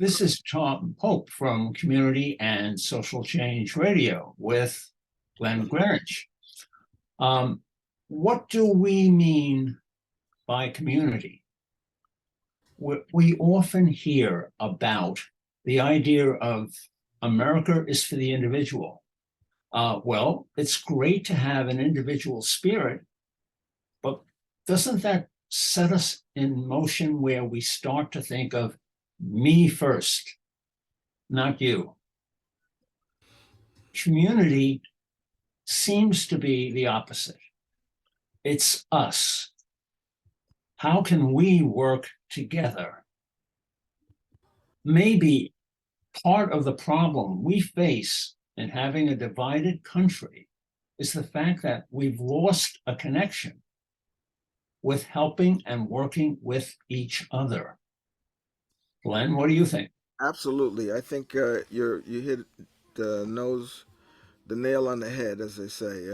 This is Tom Pope from Community and Social Change Radio with Glenn Greenwich. What do we mean by community? We often hear about the idea of America is for the individual. Well, it's great to have an individual spirit, but doesn't that set us in motion where we start to think of me first, not you? Community seems to be the opposite. It's us. How can we work together? Maybe part of the problem we face in having a divided country is the fact that we've lost a connection with helping and working with each other. Glenn, what do you think? Absolutely. I think you hit the nail on the head, as they say.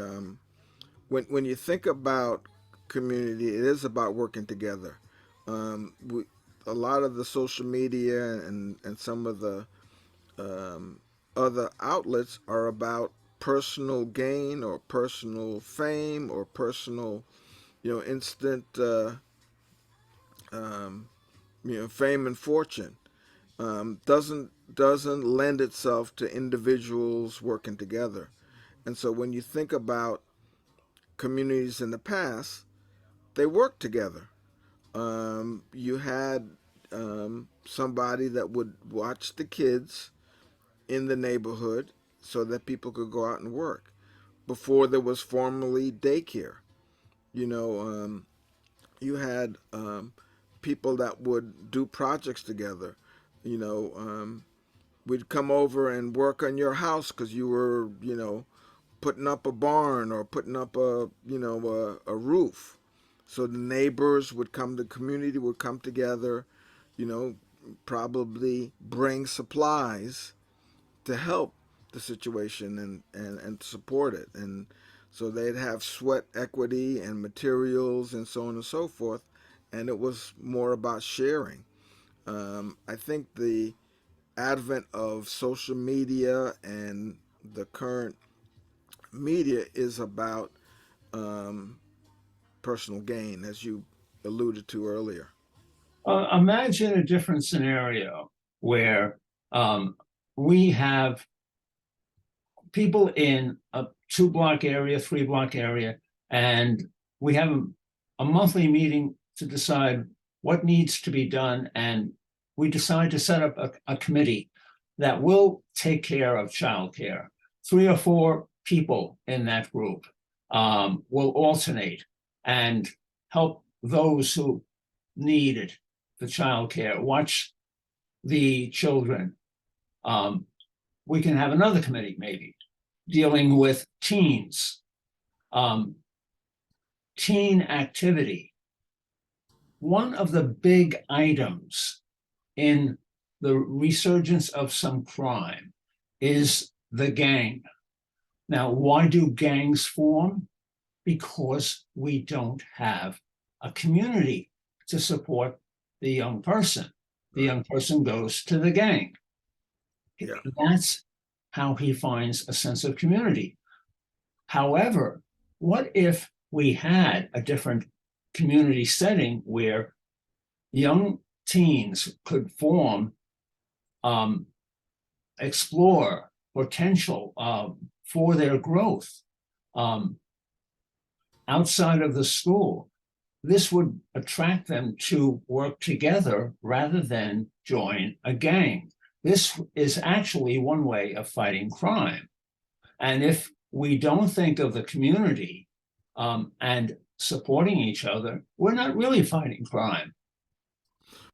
When you think about community, it is about working together. We, a lot of the social media and some of the other outlets are about personal gain or personal fame or personal, instant, um, fame and fortune. Doesn't lend itself to individuals working together. And so when you think about communities in the past, they worked together. You had somebody that would watch the kids in the neighborhood so that people could go out and work before there was formally daycare. You know, you had people that would do projects together. You know, we'd come over and work on your house because you were, putting up a barn or putting up a roof. So the neighbors would come, the community would come together, you know, probably bring supplies to help the situation and support it. And so they'd have sweat equity and materials and so on and so forth. And it was more about sharing. I think the advent of social media and the current media is about um, personal gain, as you alluded to earlier. Imagine a different scenario where we have people in a 2 block area, 3 block area, and we have a monthly meeting to decide what needs to be done. And we decide to set up a committee that will take care of childcare. 3 or 4 people in that group will alternate and help those who need it, the childcare, watch the children. We can have another committee maybe dealing with teens, um, teen activity. One of the big items in the resurgence of some crime is the gang. Now, why do gangs form? Because we don't have a community to support the young person. The young person goes to the gang. Yeah. That's how he finds a sense of community. However, what if we had a different community setting where young teens could form, um, explore potential for their growth um, outside of the school? This would attract them to work together rather than join a gang. This is actually one way of fighting crime. And if we don't think of the community and supporting each other, we're not really fighting crime.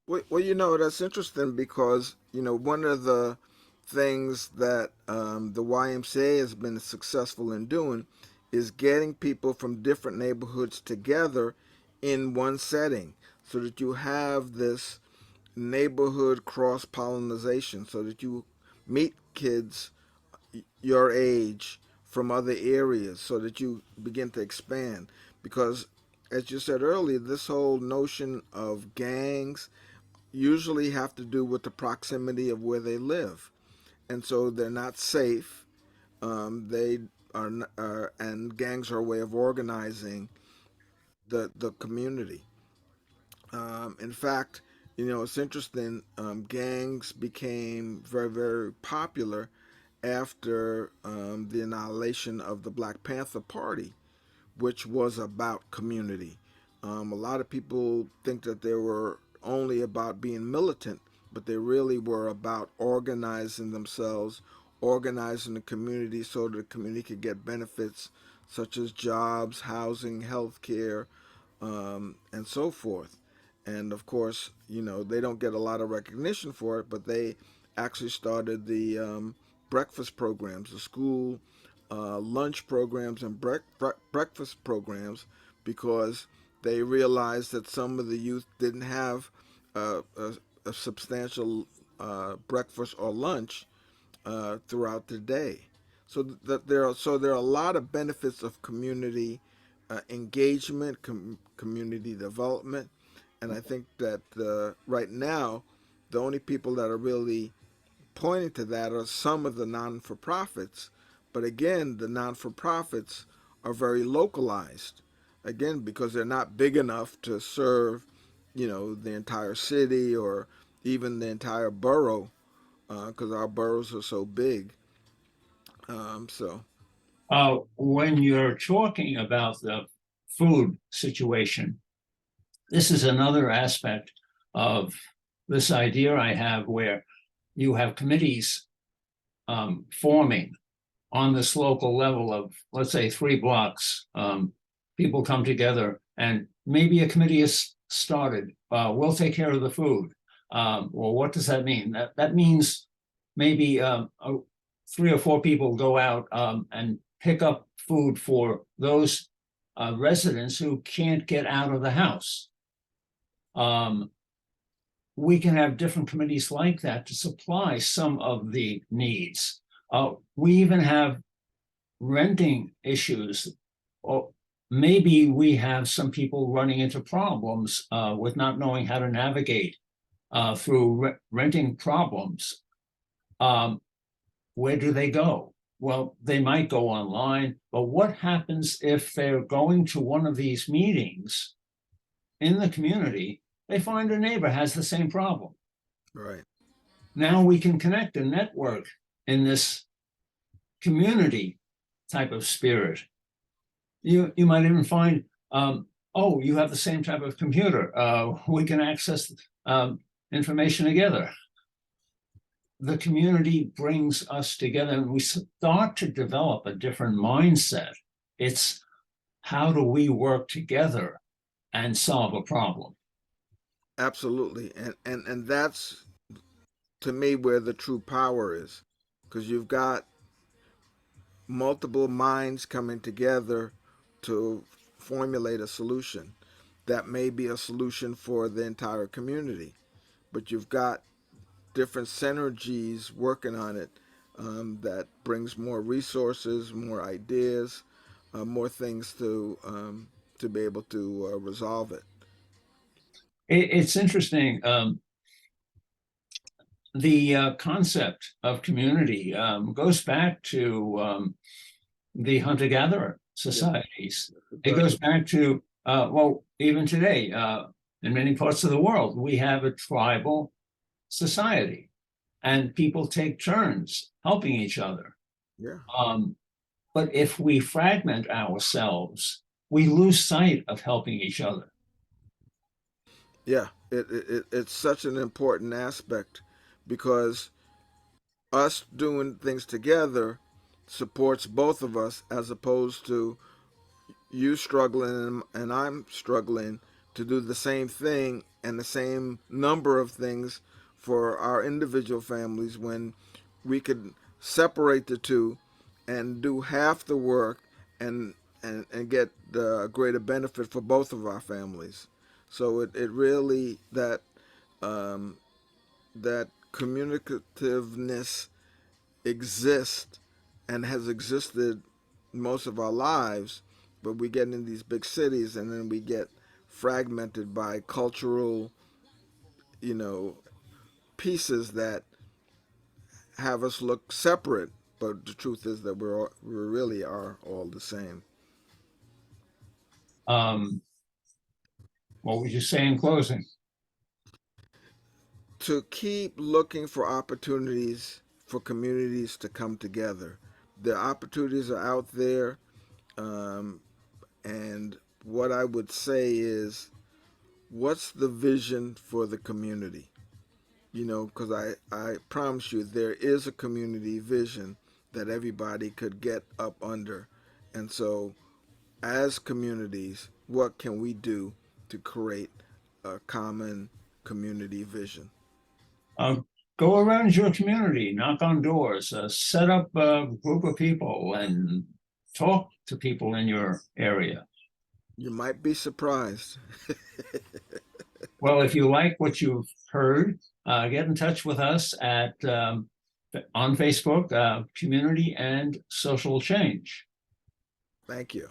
Well, that's interesting because, one of the things that the YMCA has been successful in doing is getting people from different neighborhoods together in one setting so that you have this neighborhood cross pollination so that you meet kids your age from other areas so that you begin to expand. Because, as you said earlier, this whole notion of gangs usually have to do with the proximity of where they live, and so they're not safe. They and gangs are a way of organizing the community. In fact, it's interesting. Gangs became very, very popular after the annihilation of the Black Panther Party, which was about community. A lot of people think that they were only about being militant, but they really were about organizing themselves, organizing the community so that the community could get benefits such as jobs, housing, health care, and so forth. And of course, they don't get a lot of recognition for it, but they actually started the breakfast programs, the school lunch programs and breakfast programs, because they realized that some of the youth didn't have a substantial breakfast or lunch throughout the day. So there are a lot of benefits of community engagement, community development, and I think that right now the only people that are really pointing to that are some of the non-for-profits, but again, the non-for-profits are very localized. Again, because they're not big enough to serve, the entire city or even the entire borough, because our boroughs are so big. So When you're talking about the food situation, this is another aspect of this idea I have where you have committees forming on this local level of, let's say, 3 blocks. People come together and maybe a committee is started. We'll take care of the food. Well, what does that mean? That means maybe 3 or 4 people go out and pick up food for those residents who can't get out of the house. We can have different committees like that to supply some of the needs. We even have renting issues. Or maybe we have some people running into problems with not knowing how to navigate through renting problems. Where do they go? Well, they might go online, but what happens if they're going to one of these meetings in the community? They find a neighbor has the same problem. right, Now we can connect and network in this community type of spirit. You might even find, oh, you have the same type of computer. We can access information together. The community brings us together and we start to develop a different mindset. It's how do we work together and solve a problem? absolutely, and that's to me where the true power is, because you've got multiple minds coming together to formulate a solution that may be a solution for the entire community, but you've got different synergies working on it, that brings more resources, more ideas, more things to be able to resolve it. It's interesting. The concept of community goes back to the hunter-gatherer Yes, societies. it It does. goes back to, well, even today, in many parts of the world, we have a tribal society and people take turns helping each other. Yeah, Um, but if we fragment ourselves, we lose sight of helping each other. yeah. It's such an important aspect because us doing things together supports both of us as opposed to you struggling and I'm struggling to do the same thing and the same number of things for our individual families when we could separate the two and do half the work and and get the greater benefit for both of our families. So it really um, that communicativeness exist and has existed most of our lives, but we get in these big cities and then we get fragmented by cultural, you know, pieces that have us look separate, but the truth is that we really are all the same. Um, what would you say in closing? To keep looking for opportunities for communities to come together. The opportunities are out there, um, and what I would say is, what's the vision for the community? You know, because I promise you, there is a community vision that everybody could get up under. And so, as communities, what can we do to create a common community vision? Uh, Go around your community, knock on doors, set up a group of people and talk to people in your area. You might be surprised. Well, if you like what you've heard, get in touch with us at on Facebook, Community and Social Change. Thank you.